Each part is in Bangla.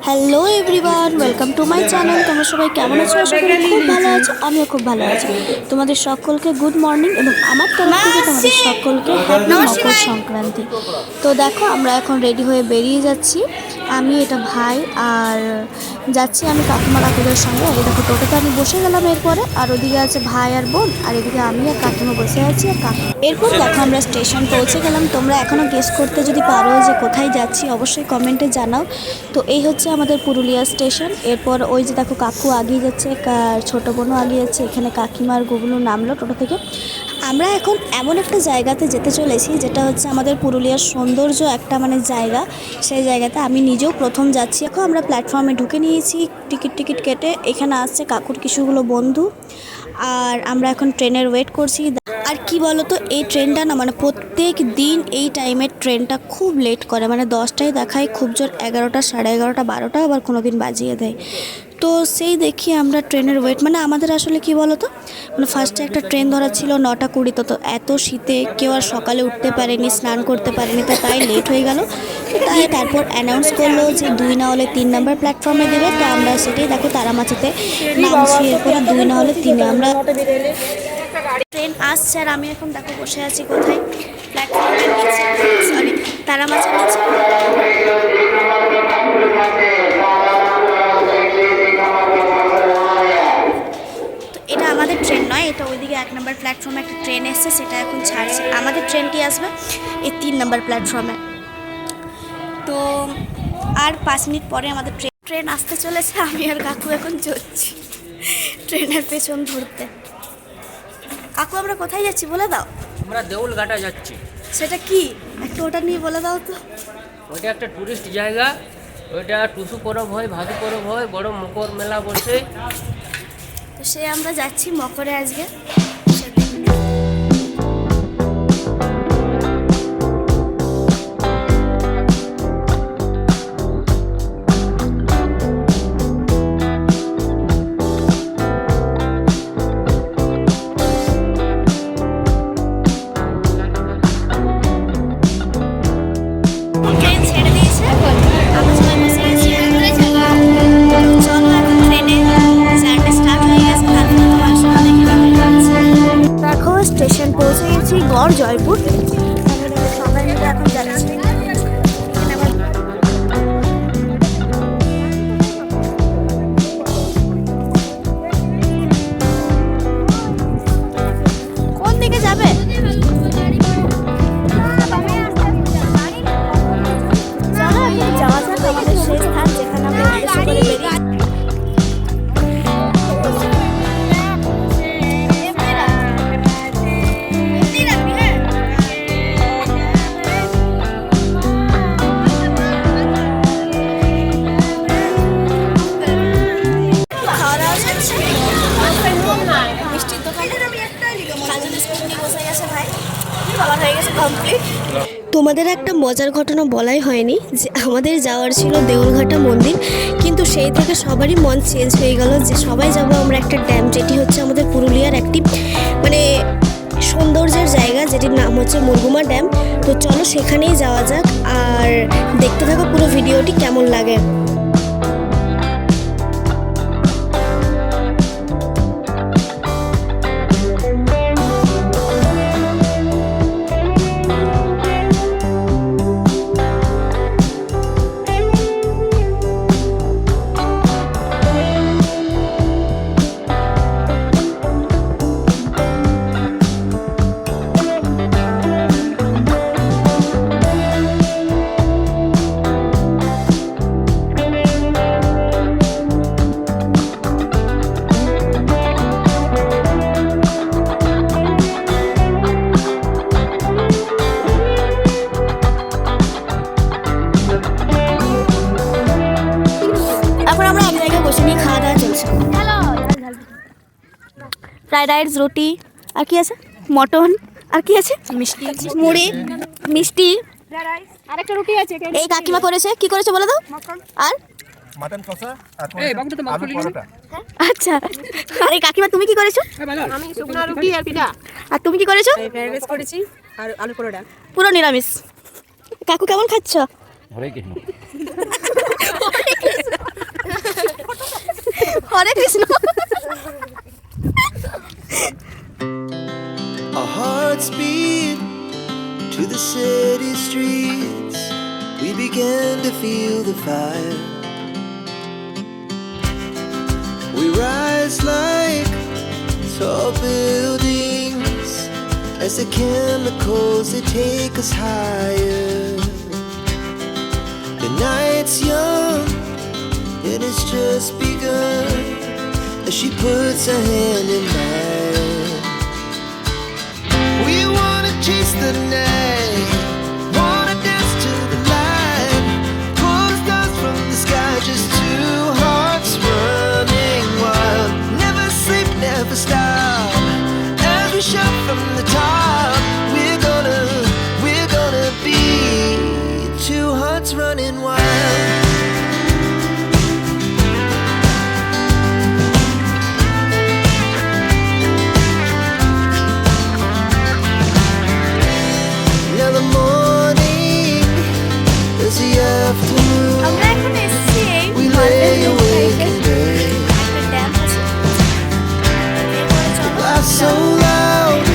Hello everyone, welcome to my channel. তোমরা সবাই কেমন আছো? আশা করি খুব ভালো আছো। আমিও খুব ভালো আছি। তোমাদের সকলকে গুড মর্নিং এবং আমার তরফ থেকে তোমাদের সকলকে হ্যাপি মকর সংক্রান্তি। তো দেখো, আমরা এখন রেডি হয়ে বেরিয়ে যাচ্ছি। আমি, এটা ভাই, আর যাচ্ছি আমি কাকিমা কাকুদের সঙ্গে। এই দেখো, টোটোতে আমি বসে গেলাম এরপরে, আর ওদিকে আছে ভাই আর বোন, আর এদিকে আমি আর কাকিমা বসে আছি আর কাকু। এরপর দেখো আমরা স্টেশন পৌঁছে গেলাম। তোমরা এখনও গেস করতে যদি পারো যে কোথায় যাচ্ছি, অবশ্যই কমেন্টে জানাও। তো এই হচ্ছে আমাদের পুরুলিয়া স্টেশন। এরপর ওই যে দেখো কাকু আগিয়ে যাচ্ছে, ছোটো বোনও আগিয়ে যাচ্ছে। এখানে কাকিমার গুগলু নামলো টোটো থেকে। আমরা এখন এমন একটা জায়গাতে যেতে চলেছি, যেটা হচ্ছে আমাদের পুরুলিয়ার সৌন্দর্য একটা জায়গা। সেই জায়গাতে আমি নিজেও প্রথম যাচ্ছি। এখন আমরা প্ল্যাটফর্মে ঢুকে নিয়েছি টিকিট কেটে। এখানে আসছে কাকুর কিছুগুলো বন্ধু, আর আমরা এখন ট্রেনের ওয়েট করছি। আর কি বলতো, এই ট্রেনটা না প্রত্যেক দিন এই টাইমের ট্রেনটা খুব লেট করে। 10টায় দেখায়, খুব জোর 11টা, 11:30, 12টা, আবার কোনো দিন বাজিয়ে দেয়। তো সেই দেখি আমরা ট্রেনের ওয়েট, আমাদের আসলে কি বলতো, ফার্স্টে একটা ট্রেন ধরা ছিল 9টা 20। তো এত শীতে কেউ আর সকালে উঠতে পারেনি, স্নান করতে পারেনি, তো তাই লেট হয়ে গেল। তাই তারপর অ্যানাউন্স করলো যে 2 না হলে 3 নাম্বার প্ল্যাটফর্মে দেবে। তো আমরা সেটাই দেখো তারামাছিতে নামছি। এরপরে 2 না হলে 3-এ আমরা ট্রেন আসছে। আর আমি এখন দেখো বসে আছি কোথায়, প্ল্যাটফর্মের নিচে, সরি তারামাছির নিচে। এটা আমাদের ট্রেন নয়, এটা ওইদিকে 1 নম্বর প্ল্যাটফর্মে একটা ট্রেন এসছে, সেটা এখন ছাড়ছে। আমাদের ট্রেনটি আসবে এই 3 নম্বর প্ল্যাটফর্মে। তো আর 5 মিনিট পরে আমাদের ট্রেন আসতে চলেছে। আমি আর কাকু এখন চলছি ট্রেনের পেছন ধরতে। কাকু, আমরা কোথায় যাচ্ছি বলে দাও। আমরা দেউলঘাটা যাচ্ছি। সেটা কি, একটু ওটা নিয়ে বলে দাও তো। ওইটা একটা টুরিস্ট জায়গা। ওইটা টুসু পরব হয়, ভাদু পরব হয়, বড় মকর মেলা বসে। তো সে আমরা যাচ্ছি মকরে আজকে। স্টেশন পৌঁছে গেছি গড় জয়পুর। সবাই মিলে এখন যাচ্ছি। কোন দিকে যাবে? যাওয়া যাক আমাদের সেই স্থান যেখানে আমরা উদ্দেশ্য করে বেরিয়ে। তোমাদের একটা মজার ঘটনা বলাই হয়নি যে আমাদের যাওয়ার ছিল দেউলঘাটা মন্দির, কিন্তু সেই থেকে সবারই মন চেঞ্জ হয়ে গেল যে সবাই যাব আমরা একটা ড্যাম, যেটি হচ্ছে আমাদের পুরুলিয়ার একটি সৌন্দর্যের জায়গা, যেটির নাম হচ্ছে মুরগুমা ড্যাম। তো চলো সেখানেই যাওয়া যাক, আর দেখতে থাকো পুরো ভিডিওটি কেমন লাগে। ফ্রাইড রাইস, রুটি, আর কি আছে, মটন, আর কি আছে, মিষ্টি, মুড়ি, মিষ্টি, আরেকটা রুটি আছে। এই কাকিমা করেছে, কি করেছে বলে দাও। আর মাটন কষা, আলু পরোটা। আচ্ছা, আর এই কাকিমা তুমি কি করেছো? আমি শুকনো রুটি আর পিঠা। আর তুমি কি করেছো? ফ্রাইড রাইস করেছি আর আলু পরোটা। পুরো নিরামিষ। কাকু কেমন খাচ্ছ? হরে কৃষ্ণ। হরে Krishna. Our hearts beat to the city streets. We began to feel the fire. We rise like tall buildings as the chemicals they take us higher. The night's young and it's just begun as she puts her hand in mine. We wanna chase the night, wanna dance to the light, pull stars from the sky, just two hearts running wild. Never sleep, never stop, as we shout from the top. We're gonna be two hearts running wild. Now the morning is the afternoon. আমরা এখন এসেছি এই We মালদের lay awake in bed. একটা ড্যাম আছে। এরপরে চলো Laugh so loud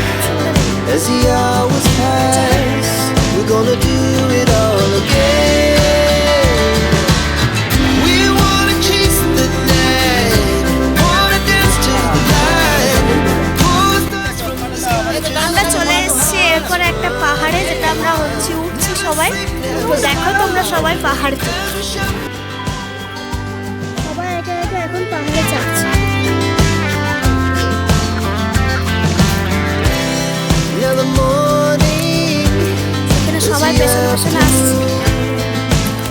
as the hours pass. We're gonna do it all again. We wanna chase the night, wanna dance to the light, pull stars from the sky. আমরা চলে এসেছি এরপরে একটা পাহাড়ে, যেটা আমরা উঠছি সবাই। তো দেখো তোমরা সবাই পাহাড় সবাই একে একে এখন পাহাড়ে যাচ্ছে। Now the morning এখানে সবাই পেছনে পেছনে আসছে।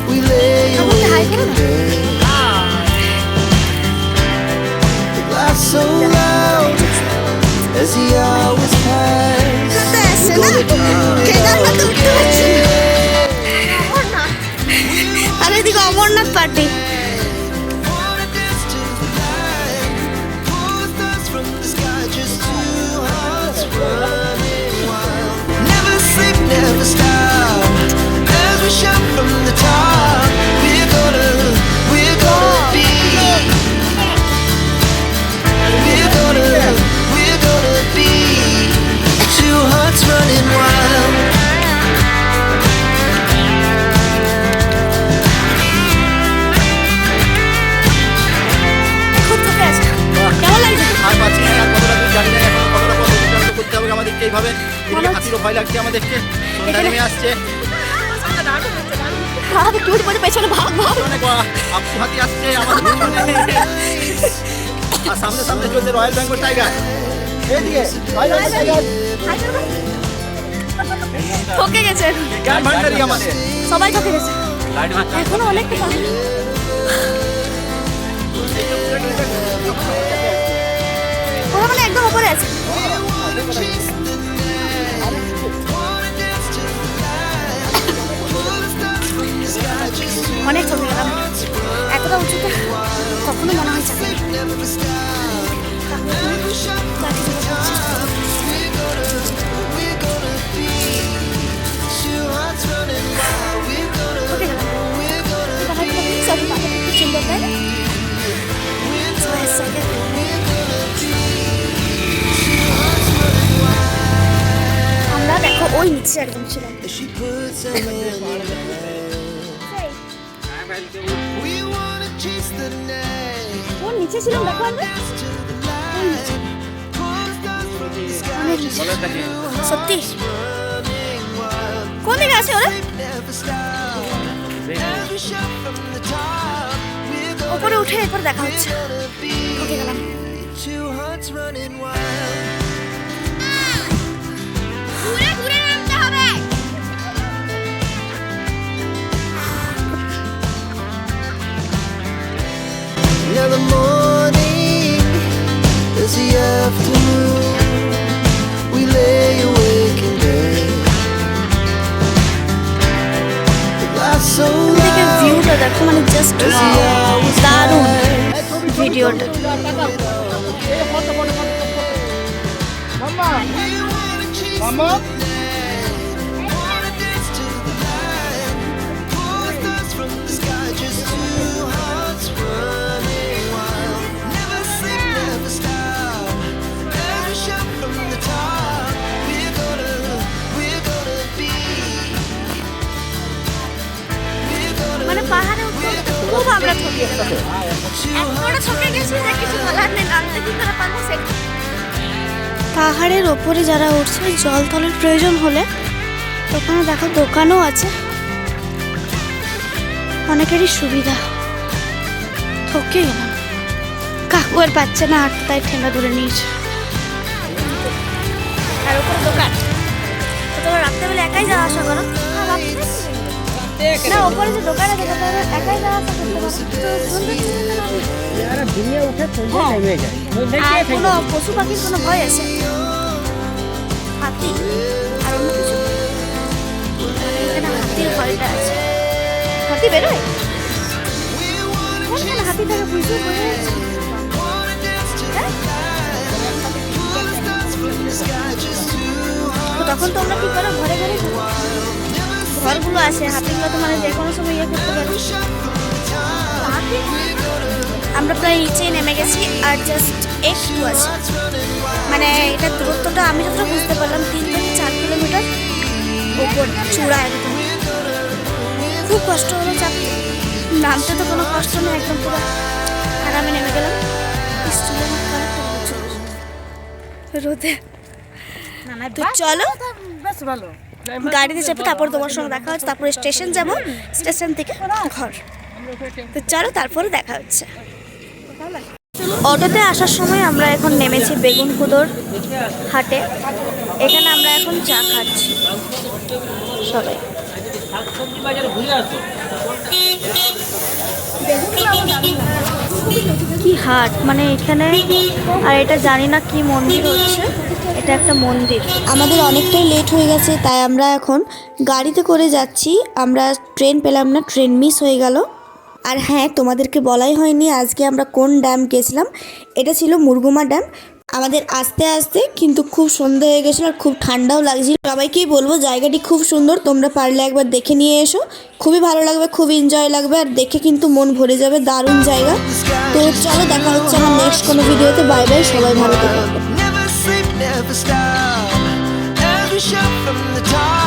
we lay আমাকে হাই awake করো in না। bed. Laugh so loud as the hours pass. তো আসছে We're না? gonna do it কেদারনাথে all উঠতে পারছি না। again. অমরনাথ। আর এদিকে Amarnath party. Wanna dance to the light, pull stars from the sky, just two hearts running wild. Never sleep, never stop, as we shout from the top. We're gonna be. We're gonna be two hearts running wild. খুব থেকে আছে। কেমন লাগছে? আর পাচ্ছি না, আর কতটা দূর জানি না, এখন কতটা পথ অতিক্রান্ত করতে হবে আমাদেরকে এইভাবে। এদিকে হাতিরও ভয় লাগছে আমাদেরকে, সন্ধ্যা নেমে আসছে, হাতে টুট পড়ে পেছনে ভাগ ভাগ। অনেক আপু হাতি আসছে আমাদের পিছনে। আর সামনে সামনে চলছে রয়্যাল বেঙ্গল টাইগার। এইদিকে রয়্যাল বেঙ্গল টাইগার ঠকে গেছে, জ্ঞান ভান্ডারী আমাদের। সবাই ঠকে গেছে। এখনো অনেকটা পাহাড়। ওরা মানে একদম উপরে আছে। অনেক চলে গেলাম, এতটা উঁচুতে কখনো মনে হয় যাবে সুন্দর তাই না? আমরা দেখো ওই নিচে একদম ছিলাম। She puts her hand in mine. We wanna chase the night, ওর নিচে ছিলাম দেখো আমরা। dance to the light, pull stars from the sky, just সত্যি running wild. কোন দিকে আছে ওরা? Never stop, as we shout from the top. We're উপরে উঠে এরপর দেখা হচ্ছে। gonna be ঠকে গেলাম। two hearts running wild. ঘুরে ঘুরে নামতে হবে। Now the morning is the afternoon. We lay awake in bed. The glass so এদিকে loud ভিউটা দেখো, মানে জাস্ট as the hours দারুণ pass. ভিডিওটা। We wanna chase the night, wanna dance to the light, pull stars from the sky, just two hearts running wild. আমরা ঠকে গেলাম। এতটা ঠকে গেছি যে কিছু বলার নেই, নামতে কি করে পারবো সে। পাহাড়ের ওপরে যারা উঠছে জল তলের প্রয়োজন হলে ওখানে দেখো দোকানও আছে, অনেকেরই সুবিধা। ঠকে গেলাম, কাকু আর পাচ্ছে না হাঁটতে, তাই ঠেঙ্গা ধরে নিয়েছে। আর ওপরে দোকান, তো তোমরা রাত্রেবেলা একাই যাওয়া আসা করো? না, ওপরে যে দোকান আছে তোমরা একাই যাওয়া আসা করতে পারো। তো সন্ধ্যের আর কোনো পশু পাখির কোনো ভয় আছে? হাতি আর অন্য কিছু? এখানে হাতির ভয়টা আছে। হাতি বেরোয়? হাতি থেকে বুঝতে বোঝা যাচ্ছে। তো তখন তোমরা কি করো? ঘরে ঘরে ঘরগুলো আছে, হাতিগুলো তো মানে যে কোনো সময় ইয়ে করতে পারো। আমরা প্রায় নিচে নেমে গেছি, আর জাস্ট একটু আছে, মানে এটা দূরত্বটা আমি যতটা বুঝতে পারলাম 3 থেকে 4 কিলোমিটার ওপর চূড়া একদম। খুব কষ্ট হলো চাপতে, নামতে তো কোনো কষ্ট নেই, একদম পুরো আরামে নেমে গেলাম। রোদে তো চলো গাড়িতে চেপে তারপর তোমার সঙ্গে দেখা হচ্ছে, তারপরে স্টেশন যাব, স্টেশন থেকে ঘর। তো চলো তারপরে দেখা হচ্ছে। অটোতে আসার সময় আমরা এখন নেমেছি বেগুনকুদোর হাটে। এখানে আমরা এখন চা খাচ্ছি সবাই। কি হাট, মানে এখানে, আর এটা জানি না কি মন্দির হচ্ছে, এটা একটা মন্দির। আমাদের অনেকটাই লেট হয়ে গেছে, তাই আমরা এখন গাড়িতে করে যাচ্ছি। আমরা ট্রেন পেলাম না, ট্রেন মিস হয়ে গেল। আর হ্যাঁ, তোমাদেরকে বলাই হয়নি আজকে আমরা কোন ড্যাম গেছিলাম। এটা ছিল মুরগুমা ড্যাম। আমাদের আস্তে আস্তে কিন্তু খুব সন্ধ্যা হয়ে গেছিলো, আর খুব ঠান্ডাও লাগছিল। সবাইকেই বলবো জায়গাটি খুব সুন্দর, তোমরা পারলে একবার দেখে নিয়ে এসো, খুবই ভালো লাগবে, খুব এনজয় লাগবে, আর দেখে কিন্তু মন ভরে যাবে। দারুণ জায়গা। তো চলো দেখা হচ্ছে আমার নেক্সট কোনো ভিডিওতে। বাই বাই, সবাই ভালো থেকো। Never sleep, never stop. Every shot from the top.